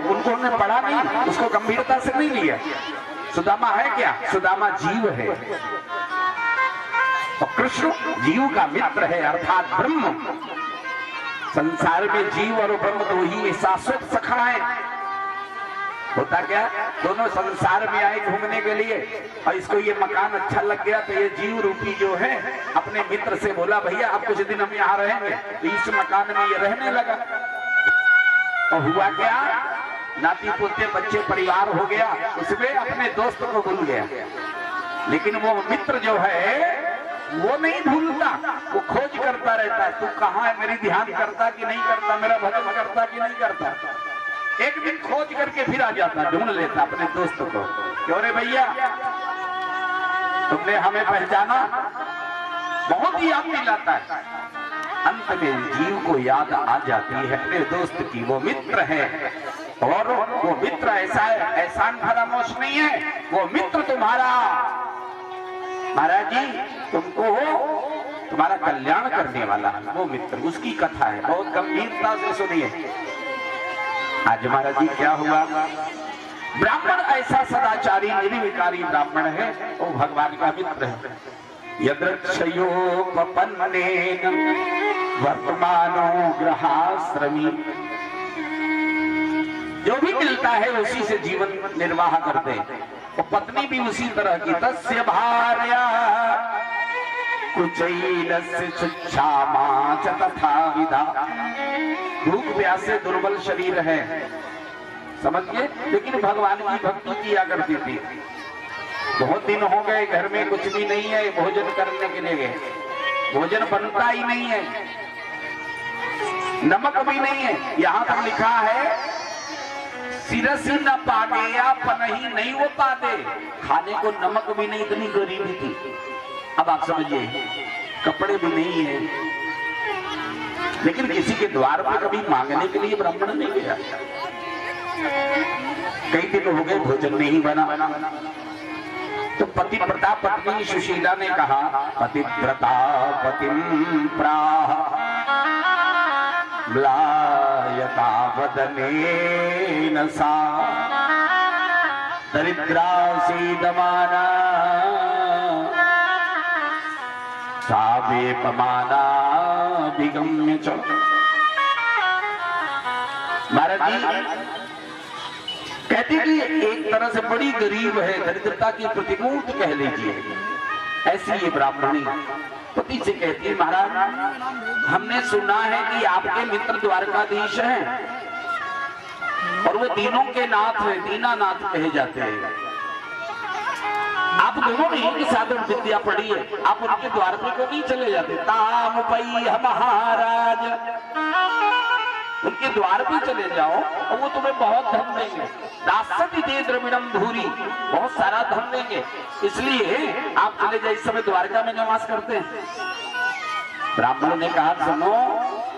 उनको उन्होंने पढ़ा नहीं, उसको गंभीरता से नहीं लिया। सुदामा है क्या? सुदामा जीव है और कृष्ण जीव का मित्र है अर्थात ब्रह्म। संसार में जीव और ब्रह्म दो ही शाश्वत सखा है। होता क्या, दोनों संसार में आए घूमने के लिए और इसको ये मकान अच्छा लग गया तो ये जीव रूपी जो है अपने मित्र से बोला भैया अब कुछ दिन हम यहाँ रहेंगे, तो इस मकान में ये रहने लगा। और हुआ क्या, नाती पोते बच्चे परिवार हो गया, उसमें अपने दोस्त को भूल गया। लेकिन वो मित्र जो है वो नहीं भूलता, वो खोज करता रहता है, तू कहाँ है, मेरी ध्यान करता कि नहीं करता, मेरा भजन करता कि नहीं करता। एक दिन खोज करके फिर आ जाता, ढूंढ लेता अपने दोस्त को, क्यों रे भैया तुमने हमें पहचाना। बहुत ही याद दिलाता है। अंत में जीव को याद आ जाती है अपने दोस्त की, वो मित्र है। और वो मित्र ऐसा है, एहसान फरामोश नहीं है, वो मित्र तुम्हारा महाराज जी तुमको तुम्हारा कल्याण करने वाला है वो मित्र। उसकी कथा है, बहुत गंभीरता से सुनिए। आज महाराज जी क्या हुआ, ब्राह्मण ऐसा सदाचारी निर्विकारी ब्राह्मण है, वो भगवान का मित्र है। यदृक्षयोपपन्नेन वर्तमानो ग्रहाश्रमी, जो भी मिलता है उसी से जीवन निर्वाह करते हैं। और पत्नी भी उसी तरह की, तस्य भार्या कुचैलस्य शुच्छामा च तथा विधा। भूख प्यास से दुर्बल शरीर है, समझिए, लेकिन भगवान की भक्ति किया करती थी। बहुत दिन हो गए घर में कुछ भी नहीं है, भोजन करने के लिए गए, भोजन बनता ही नहीं है, नमक भी नहीं है। यहाँ पर लिखा है सिरसी न पादे या पनही नहीं वो पादे, खाने को नमक भी नहीं, इतनी गरीबी थी। अब आप समझिए, कपड़े भी नहीं है, लेकिन किसी के द्वार पर कभी मांगने के लिए ब्राह्मण नहीं गया। कई दिन हो गए भोजन नहीं बना, तो पतिव्रता पत्नी सुशीला ने कहा, पतिव्रता पतिम प्राह म्लायता वदनेन सा दरिद्रासीदमाना सावेपमाना विगम्य च। महाराज जी कहते कि एक तरह से बड़ी गरीब है, दरिद्रता की प्रतिमूर्ति कह लीजिए, ऐसी ये ब्राह्मणी पति से कहती है, महाराज हमने सुना है कि आपके मित्र द्वारकाधीश हैं और वो तीनों के नाथ हैं, दीनानाथ कहे जाते हैं। आप दोनों ने एक साधन विद्या पढ़ी है, आप उनके द्वार पे क्यों नहीं चले जाते? ताम पई महाराज, उनके द्वार पे चले जाओ और वो तुम्हें बहुत धन देंगे। दासति दे द्रविणम धूरी, बहुत सारा धन देंगे, इसलिए आप चले जाए। इस समय द्वारका में निवास करते हैं। ब्राह्मण ने कहा, सुनो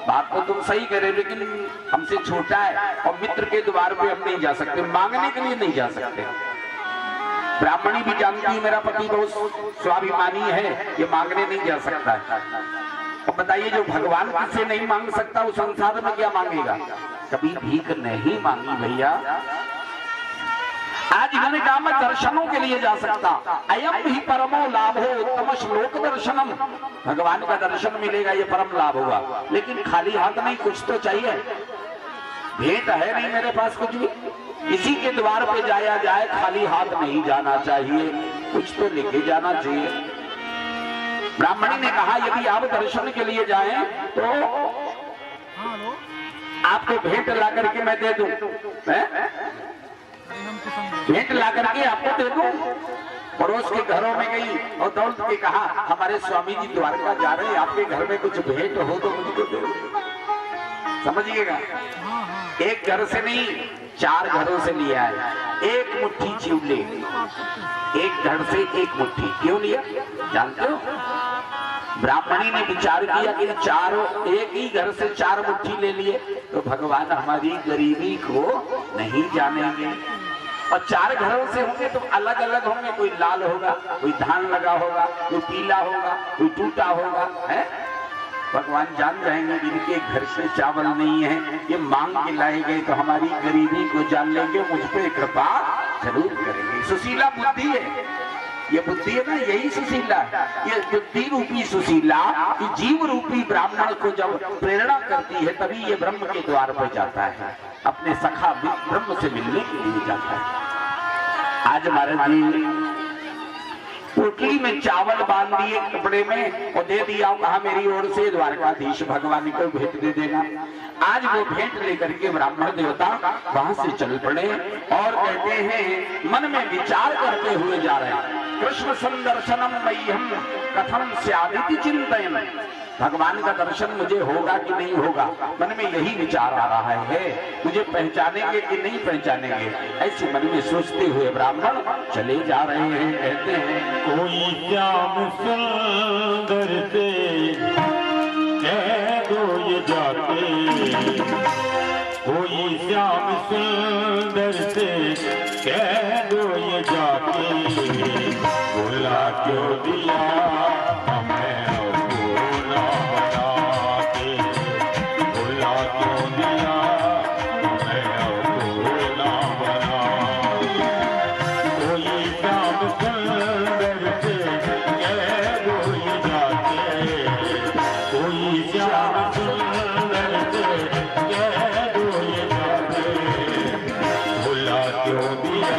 बात तो तुम सही कह रहे, लेकिन हमसे छोटा है और मित्र के द्वार पे हम नहीं जा सकते, मांगने के लिए नहीं जा सकते। ब्राह्मणी भी जानती है मेरा पति बहुत स्वाभिमानी है, ये मांगने नहीं जा सकता है। अब बताइए, जो भगवान किससे नहीं मांग सकता वो संसार में क्या मांगेगा? कभी भीख नहीं मांगी भैया। आज इन्होंने कहा मैं दर्शनों के लिए जा सकता, अयम ही परमो लाभो उत्तम श्लोक दर्शनम, भगवान का दर्शन मिलेगा, ये परम लाभ हुआ। लेकिन खाली हाथ नहीं, कुछ तो चाहिए। भेंट है नहीं मेरे पास कुछ भी, इसी के द्वार पे जाया जाए, खाली हाथ नहीं जाना चाहिए, कुछ तो लेके जाना चाहिए। ब्राह्मणी ने कहा, यदि आप दर्शन के लिए जाएं तो आपको भेंट ला करके मैं दे दूं, भेंट ला करके आपको दे दूं। पड़ोस के घरों में गई और दौड़ के कहा, हमारे स्वामी जी द्वारका जा रहे हैं, आपके घर में कुछ भेंट हो तो मुझको दे दो। समझिएगा, एक घर से नहीं 4 घरों से लिया है। एक मुट्ठी चिवले, एक घर से एक मुट्ठी। क्यों लिया जानते हो? ब्राह्मणी ने विचार किया कि चारों एक ही घर से 4 मुट्ठी ले लिए तो भगवान हमारी गरीबी को नहीं जानेंगे। और 4 घरों से होंगे तो अलग अलग होंगे, कोई लाल होगा, कोई धान लगा होगा, कोई पीला होगा, कोई टूटा होगा, है भगवान जान जाएंगे इनके घर से चावल नहीं है, ये मांग के लाए गए तो हमारी गरीबी को जान लेंगे, मुझ पे कृपा जरूर करेंगे। सुशीला बुद्धि है, ये बुद्धि है ना, यही सुशीला है। ये बुद्धि रूपी सुशीला जीव रूपी ब्राह्मण को जब प्रेरणा करती है तभी ये ब्रह्म के द्वार पर जाता है, अपने सखा ब्रह्म से मिलने के लिए जाता है। आज महाराज जी पोटली में चावल बांध दिए कपड़े में और दे दिया, कहा मेरी ओर से द्वारकाधीश भगवान को भेंट दे देना। आज वो भेंट लेकर के ब्राह्मण देवता वहां से चल पड़े और कहते हैं मन में विचार करते हुए जा रहे हैं, कृष्ण संदर्शनम मह्यम कथम स्यादिति चिंतयन्, भगवान का दर्शन मुझे होगा कि नहीं होगा, मन में यही विचार आ रहा है, मुझे पहचानेंगे कि नहीं पहचानेंगे, ऐसे मन में सोचते हुए ब्राह्मण चले जा रहे हैं। कहते हैं कोई श्याम सुंदर से कह दो ये जाके, कोई श्याम सुंदर से कह दो ये जाके, बोला क्यों दिया हमें भोला बना के, बोला क्यों दिया हमें भोला बना के। कोई श्याम सुंदर से कह दो ये जाके, कोई श्याम सुंदर से कह दो ये जाके, भोला क्यों दिया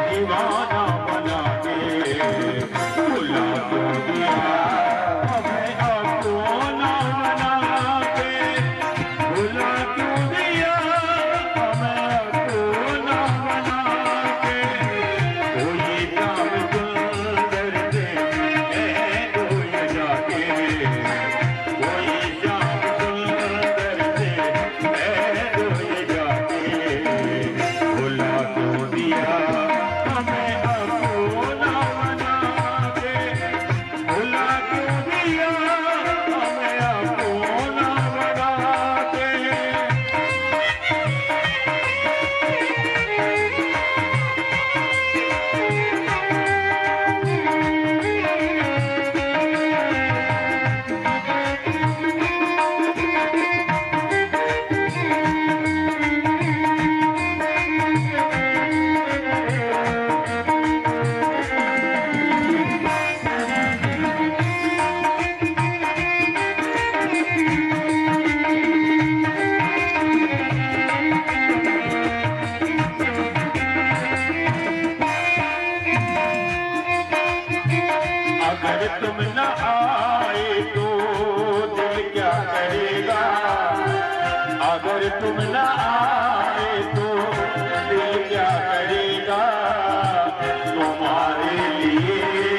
दीवाना बना के, भुला क्यों दिया अगर तुम न आए तो दिल क्या करेगा, तुम्हारे लिए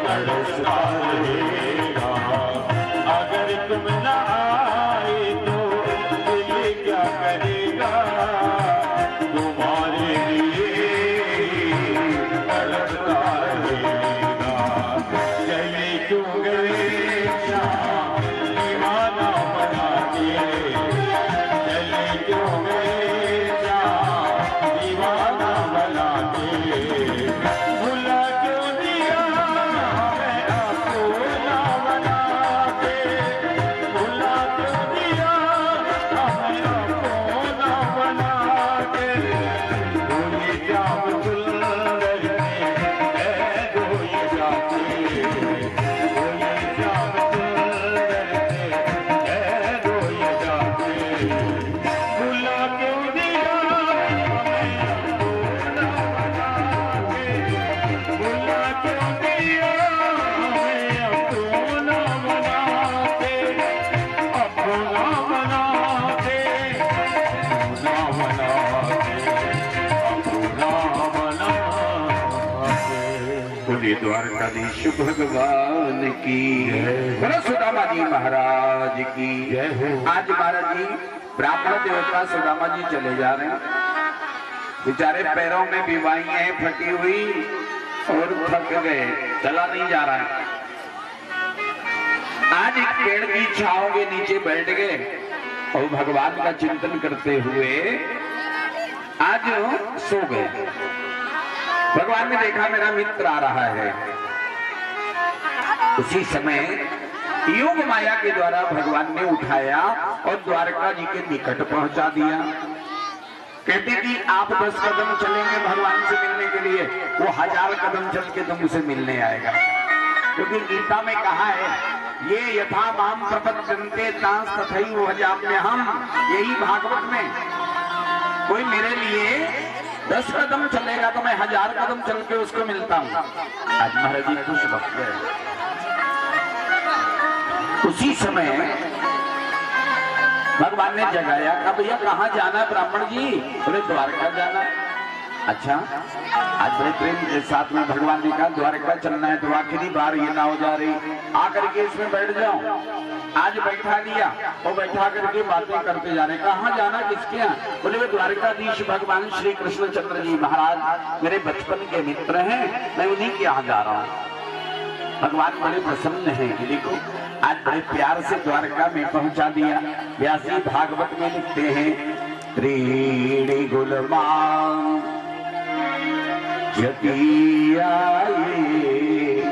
तड़पता रहेगा। अगर तुम न आए तो दिल क्या करेगा, तुम्हारे लिए तड़पता रहेगा। चले क्यों गए शाम दीवाना बना के, चले क्यों गए शाम दीवाना बना के, भुला क्यों दिया मैं आपको ना बना के, भुला क्यों दिया हमें आपको ना बना के। भूले श्याम सुंदर ने कैद हुए जाते, भूले श्याम सुंदर ने कैद हुए जाते। भुला क्यों दिया हमें आपको ना बना के, भुला क्यों दिया हमें आपको ना बना के, अपना बना के, अपना बना के, अपना बना के। बोलिए द्वारकाधीश भगवान की बोलो सुदामा जी महाराज की जय हो। आज महाराज जी ब्राह्मण देवता सुदामा जी चले जा रहे हैं, बेचारे पैरों में बीमारी है फटी हुई और थक गए, चला नहीं जा रहा है। आज एक पेड़ की छांव के नीचे बैठ गए और भगवान का चिंतन करते हुए आज सो गए। भगवान ने देखा मेरा मित्र आ रहा है। उसी समय योग माया के द्वारा भगवान ने उठाया और द्वारका जी के निकट पहुंचा दिया। कहते कि आप 10 कदम चलेंगे भगवान से मिलने के लिए, वो 1000 कदम चल के तुमसे मिलने आएगा। क्योंकि गीता में कहा है ये यथा माम प्रपद्यन्ते तांस तथैव भजाम्यहम्। यही भागवत में कोई मेरे लिए 10 कदम चलेगा तो मैं 1000 कदम चल के उसको मिलता हूँ। आज महाराज जी खुश वक्त है। उसी समय भगवान ने जगाया, कहा भैया कहाँ जाना है ब्राह्मण जी? बोले द्वारका जाना। अच्छा, आज बड़े प्रेम के साथ में भगवान ने कहा द्वारका चलना है तो आखिरी बार ये ना हो जा रही, आकर के इसमें बैठ जाओ। आज बैठा लिया और बैठा करके बातें करते जा रहे। कहाँ जाना, किसके यहाँ? बोले वे द्वारकाधीश भगवान श्री कृष्णचंद्र जी महाराज मेरे बचपन के मित्र हैं, मैं उन्हीं के यहाँ जा रहा हूँ। भगवान बड़े प्रसन्न हैं कि देखो आज बड़े प्यार से द्वारका में पहुंचा दिया। व्यास जी भागवत में लिखते हैं त्रीणि गुलमान यति आये,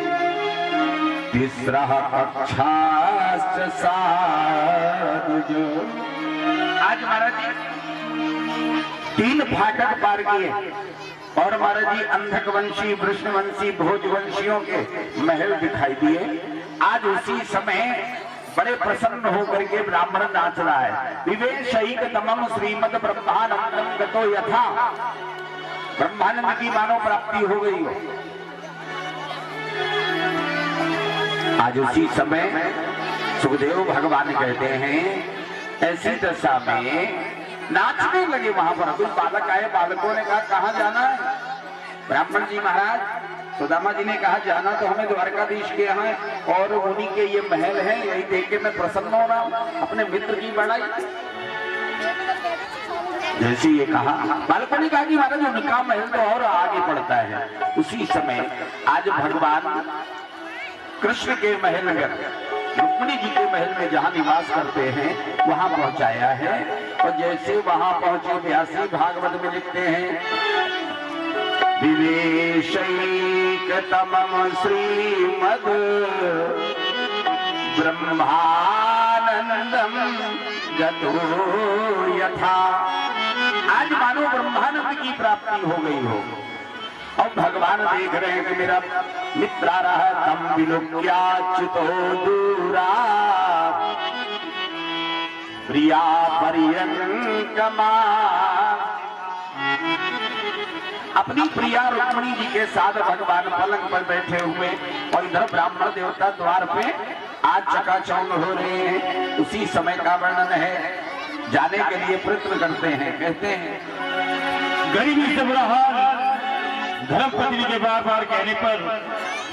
तीसरा कक्षाश्च सानुज। आज महाराज जी 3 फाटक पार किए और महाराज जी अंधकवंशी, वृष्णवंशी, भोजवंशियों के महल दिखाई दिए। आज उसी समय बड़े प्रसन्न होकर के ब्राह्मण नाच रहा है। विवेशैकतमं श्रीमद् ब्रह्मानंदं गतो यथा, ब्रह्मानंद की मानव प्राप्ति हो गई हो। आज उसी समय सुखदेव भगवान कहते हैं ऐसी दशा में नाचने लगे। वहां पर कुछ बालक आए, बालकों ने कहा कहाँ जाना है? ब्राह्मण जी महाराज सुदामा जी ने कहा जाना तो हमें द्वारकाधीश के यहाँ है और उन्हीं के ये महल है, यही देख के मैं प्रसन्न हो रहा हूँ, अपने मित्र की बड़ाई। जैसे ये कहा बालकों ने कहा कि महाराज उनका महल तो और आगे पड़ता है। उसी समय आज भगवान कृष्ण के महल में, रुक्मिणी जी के महल में जहाँ निवास करते हैं वहां पहुंचाया है। और जैसे वहां पहुंचे व्यास जी भागवत में लिखते हैं विवेशैकतमं श्रीमद् ब्रह्मानंदं गतो यथा। आज मानो ब्रह्मानंद की प्राप्ति हो गई हो और भगवान देख रहे हैं कि मेरा मित्र आ रहा है। तम विलोक्याच्युतो दूरा प्रिया पर्यंकमा। अपनी प्रिया रुक्मिणी जी के साथ भगवान पलंग पर बैठे हुए और इधर ब्राह्मण देवता द्वार पे आज चकाचौंध हो रहे हैं। उसी समय का वर्णन है जाने के लिए प्रयत्न करते हैं। कहते हैं गरीबी से बुरा हाल धर्मपत्नी के बार बार कहने पर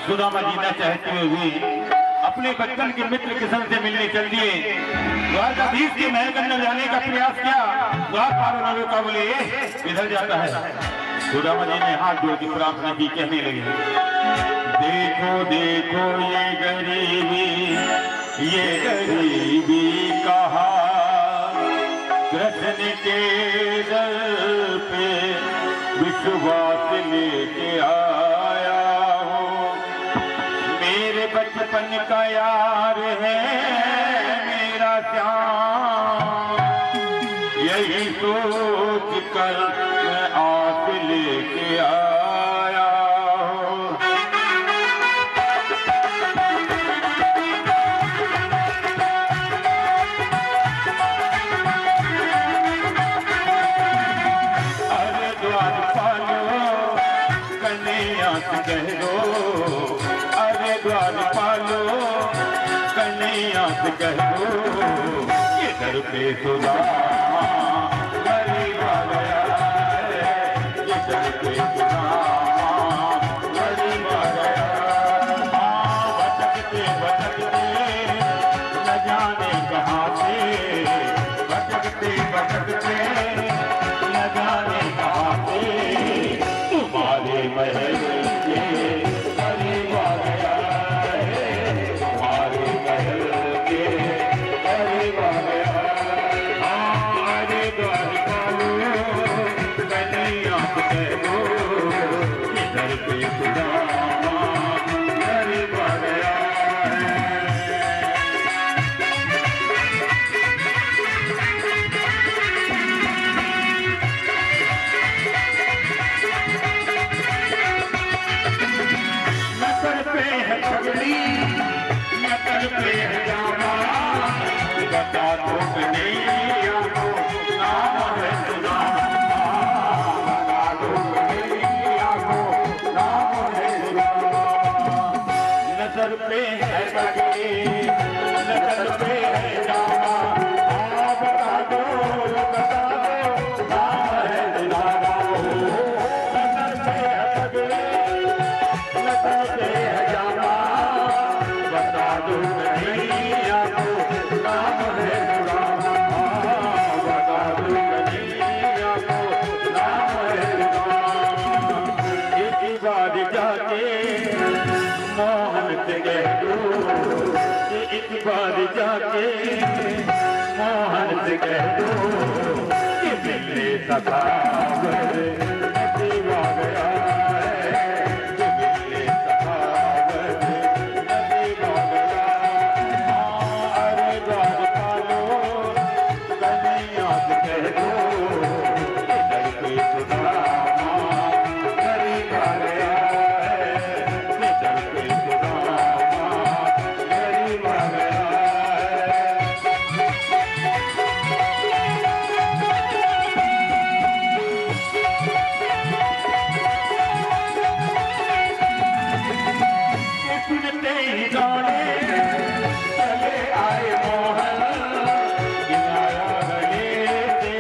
सुदामा जीना चाहते हुए अपने बचपन के मित्र किशन से मिलने चल दिए। द्वारकाधीश के महल के अंदर जाने का प्रयास किया, द्वारपाल न रोका, बोले इधर जाता है। सुदामा जी ने हाथ जोड़ के प्रार्थना की, कहने लगे देखो देखो ये गरीबी कहा कृष्ण के दर पे विश्वास लेके आया हो। मेरे बचपन का यार है मेरा श्याम, यही सोच कर मैं आप लेके आया हूँ। अरे द्वारपालो कन्हैया से कह दो, अरे द्वारपालो कन्हैया से कह दो, इधर पे सुदामा गरीब आ गया है, इधर पे सुदामा गरीब आ गया। भटकते भटकते न जाने कहाँ से, भटकते भटकते न जाने कहाँ से, तुम्हारे महल के करीब आ गया है, तुम्हारे महल के करीब आ गया। अरे द्वारपालो कन्हैया से कह दो, इधर पे सुदामा गरीब आ गया है। नकर पे है पगड़ी, नकर पे है जामा, बता दो कन्हैया को नाम है सुदामा, बता दो कन्हैया को नाम है सुदामा। नजर पे है पगड़ी, नजर पे है जामा, बता दो नाम है सुदामा। नजर पे है पगड़ी, नजर पे है जामा, बता दो कन्हैया को नाम है सुदामा, बता दो कन्हैया को नाम है सुदामा। एक बार जाके मोहन से कह दो, एक बार जाके मोहन से कह दो कि मिलने सखावत नसीब आ गया है, कि मिलने सखावत नसीब आ गया। अरे द्वारपालो कन्हैया से कह दो, इधर पे सुदामा गरीब आ गया है, इधर पे सुदामा गरीब आ गया है। सुनते ही दौड़े चले आए मोहन, गिराया गले से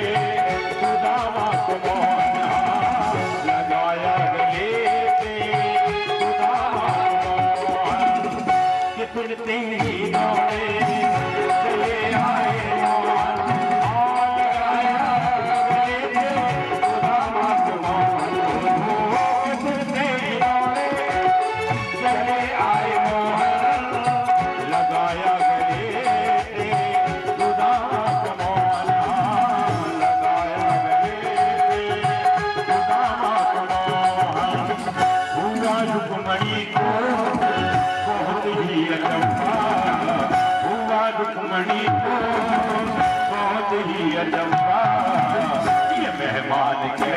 सुदामा को मोहन, लगाया गले से सुदामा को मोहन। कि सुनते ही दौड़े चले आए मोहन, लगाया गले से सुदामा को मोहन। कि सुनते ही दौड़े चले आए मोहन, लगाया गले से सुदामा को मोहन, लगाया गले से सुदामा को मोहन। हुआ रुक्मणी को बहुत ही अचंभा, हुआ रुक्मणी को बहुत ही अचंभा, ये मेहमान के